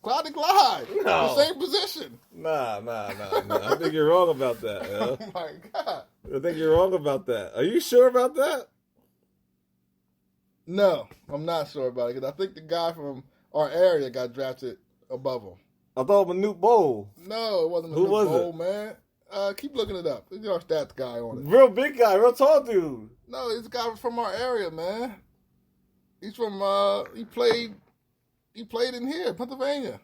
Clyde and Clyde. No. The same position. Nah. I think you're wrong about that. Oh, my God. I think you're wrong about that. Are you sure about that? No, I'm not sure about it. Because I think the guy from our area got drafted above him. I thought Manute Bol. No, it wasn't Manute Bol, man. Keep looking it up. There's our stats guy on it. Real big guy, real tall dude. No, he's a guy from our area, man. He's from, he played in here, Pennsylvania.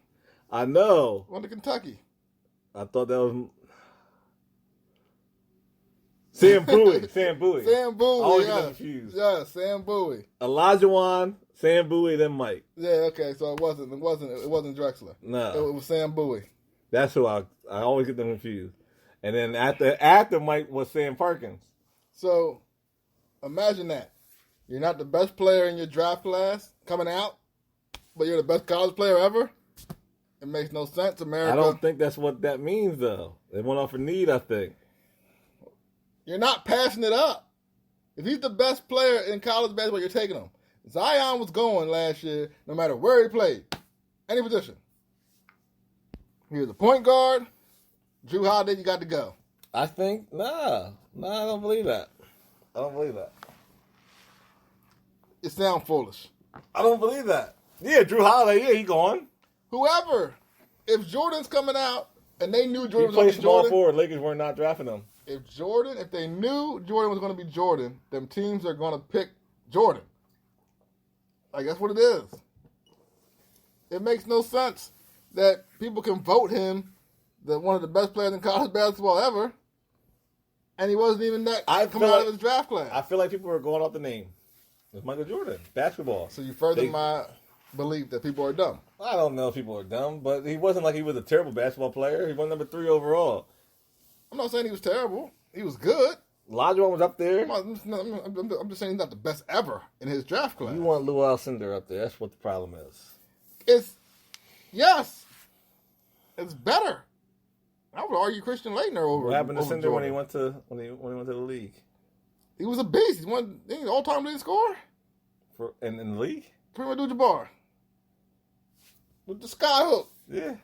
I know. Went to Kentucky. I thought that was Sam Bowie. Sam Bowie, I always get yeah. confused. Yeah, Sam Bowie. Olajuwon, Sam Bowie, then Mike. Yeah, okay, so it wasn't Drexler. No. It was Sam Bowie. That's who I always get them confused. And then after Mike was Sam Perkins. So imagine that. You're not the best player in your draft class coming out, but you're the best college player ever? It makes no sense, America. I don't think that's what that means, though. They went off a need, I think. You're not passing it up. If he's the best player in college basketball, you're taking him. Zion was going last year, no matter where he played, any position. He was a point guard. Drew Holiday, you got to go. I think, nah, I don't believe that. It sounds foolish. I don't believe that. Yeah, Drew Holiday, yeah, he gone. Whoever, if Jordan's coming out and they knew Jordan was He going played to be small Jordan, forward. Lakers were not drafting him. if they knew Jordan was going to be Jordan, them teams are going to pick Jordan. Like, that's what it is. It makes no sense that people can vote him that one of the best players in college basketball ever, and he wasn't even that coming out of his draft class. I feel like people are going off the name. It's Michael Jordan, basketball. So you further my belief that people are dumb. I don't know if people are dumb, but he wasn't like he was a terrible basketball player. He won number 3 overall. I'm not saying he was terrible. He was good. Olajuwon was up there. I'm just saying he's not the best ever in his draft class. You want Lou Alcindor up there. That's what the problem is. It's better. I would argue Christian Laettner over. What happened to over Cinder Jordan. when he went to the league? He was a beast. He's one all-time leading scorer. In the league? Kareem Abdul-Jabbar. With the sky hook. Yeah.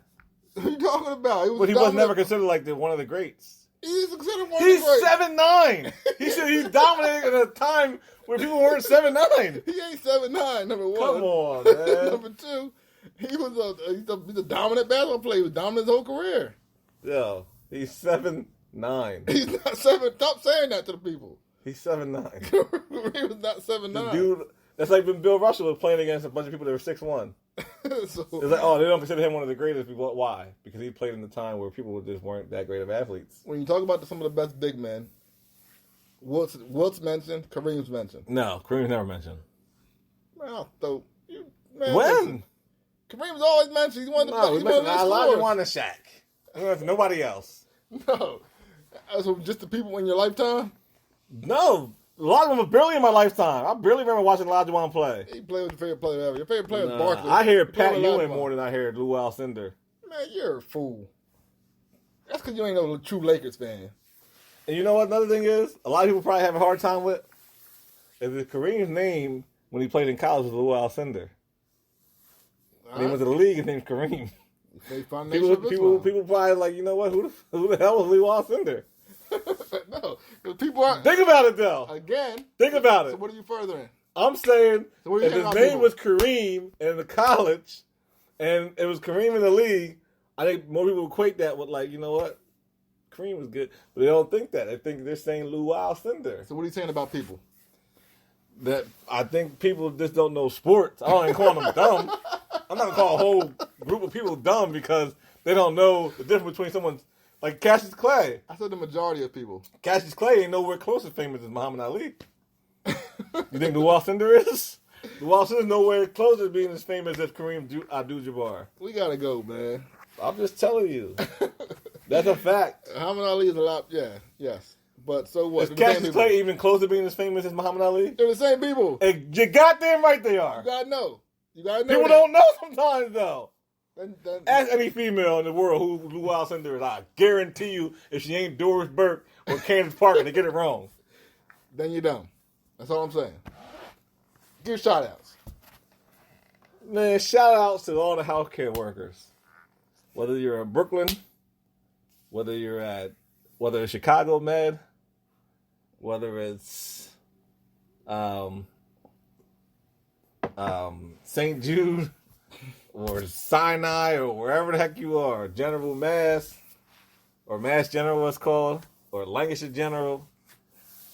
What are you talking about? But he was never considered like one of the greats. He's considered one of the greats. He's 7'9". He's dominating at a time where people weren't 7'9". He ain't 7'9", number one. Come on, man. Number two, he's a dominant basketball player. He was dominant his whole career. Yo, he's 7'9". He's not 7. Stop saying that to the people. He's 7'9". He was not 7'9". The dude, that's like when Bill Russell was playing against a bunch of people that were 6'1". So, it's like, oh, they don't consider him one of the greatest. Why? Because he played in the time where people just weren't that great of athletes. when you talk about some of the best big men, Wilt's mentioned, Kareem's mentioned. No, Kareem's never mentioned. Man, When? Kareem's always mentioned. He's one of the No, we best. mentioned Elijah and Shaq. We mentioned nobody else. No. So just the people in your lifetime? No. A lot of them were barely in my lifetime. I barely remember watching Olajuwon play. He played with your favorite player ever. Your favorite player is Barkley. I hear Pat Ewing more than I hear Lou Alcindor. Man, you're a fool. That's because you ain't no true Lakers fan. And you know what another thing is? A lot of people probably have a hard time with is that Kareem's name when he played in college was Lou Alcindor. When he went to the league, his name's Kareem. People probably like, you know what? Who the hell was Lou Alcindor? No, people aren't. Think about it though. Again. Think about it. So what are you furthering? I'm saying so if his name was Kareem in the college and it was Kareem in the league, I think more people equate that with like, you know what? Kareem was good. But they don't think that. They think they're saying Lou Alcindor. So what are you saying about people? That I think people just don't know sports. I don't even call them dumb. I'm not going to call a whole group of people dumb because they don't know the difference between someone's like Cassius Clay. I said the majority of people. Cassius Clay ain't nowhere close as famous as Muhammad Ali. You think Lou Alcindor is? Lou Alcindor is nowhere close to being as famous as Kareem Abdul-Jabbar. We got to go, man. I'm just telling you. That's a fact. Muhammad Ali is a lot, yes. But so what? Is Cassius Clay even close to being as famous as Muhammad Ali? They're the same people. You goddamn right they are. You gotta know. People don't know sometimes, though. Then, ask any female in the world who Lou Alcindor is. I guarantee you, if she ain't Doris Burke or Candace Parker, they get it wrong. Then you're dumb. That's all I'm saying. Give shout outs. Man, shout outs to all the healthcare workers. Whether you're in Brooklyn, whether it's Chicago Med, whether it's St. Jude or Sinai or wherever the heck you are, General Mass or Mass General what's called, or Lancashire General.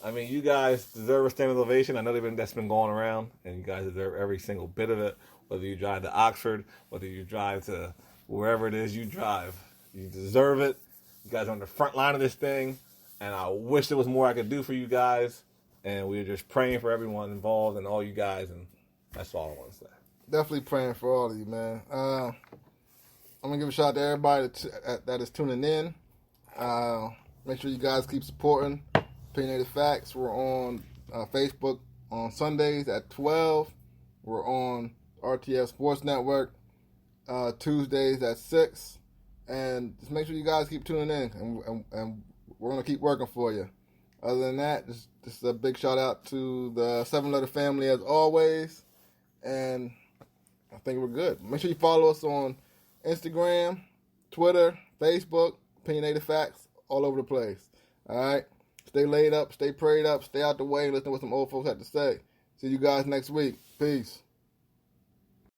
I mean, you guys deserve a standing ovation. I know that's been going around, and you guys deserve every single bit of it. Whether you drive to Oxford, whether you drive to wherever it is you drive, you deserve it. You guys are on the front line of this thing, and I wish there was more I could do for you guys. And we're just praying for everyone involved and all you guys, and that's all I want to say. Definitely praying for all of you, man. I'm going to give a shout out to everybody that is tuning in. Make sure you guys keep supporting Opinionated Facts. We're on Facebook on Sundays at 12. We're on RTF Sports Network Tuesdays at 6. And just make sure you guys keep tuning in, and we're going to keep working for you. Other than that, just a big shout out to the 7-letter family as always. And I think we're good. Make sure you follow us on Instagram, Twitter, Facebook, Opinionated Facts, all over the place. All right? Stay laid up, stay prayed up, stay out the way, and listen to what some old folks have to say. See you guys next week. Peace.